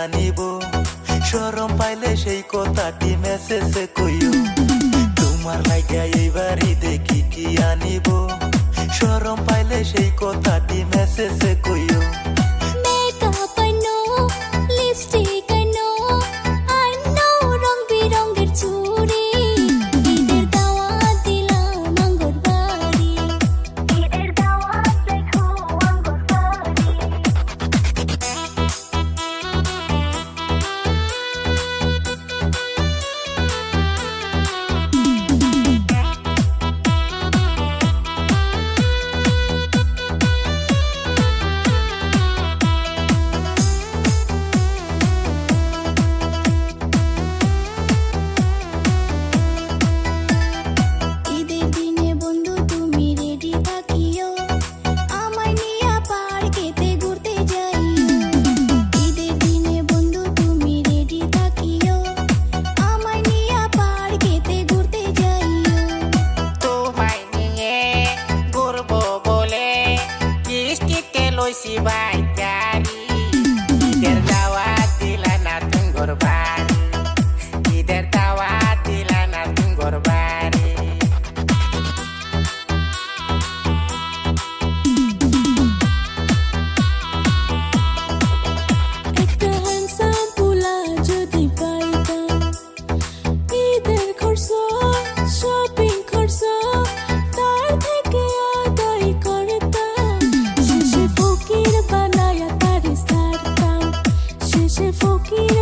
আনিব শরম পাইলে সেই কথাটি মেসেজে কইও তোমার লাইগা এইবার ঈদে কি আনিব শরম পাইলে সেই কথাটি মেসেজে কইও মেকআপ আনো লিপস্টিক আনো আনো রং বিরঙের চুড়ি ঈদের দাওয়াত দিলাম আঙ্গুর বাড়ি ঈদের দাওয়াত দেখো আঙ্গুর বাড়ি ঈদের দিনে বন্ধু তুমি রেডি থাকিও আমায় নিয়া পার্কেতে ঘুরতে যাইও ঈদের দিনে বন্ধু তুমি রেডি থাকিও আমায় নিয়া পার্কেতে ঘুরতে যাইও তোমায় নিয়ে ঘুরবো বলে কিস্তিতে লইছি বাইকারি ঈদের দাওয়াত দিলা না তুঙ্গর বাড়ি ঈদের দাওয়াত দিলা না তুঙ্গর বাড়ি একটা হ্যান্ডসাম পোলা যদি পাইতাম ঈদের খরচ শপিং খরচ তার থেকে আদায় করতাম শেষে ফকির বানায়া তারে ছাড়তাম শেষে ফকির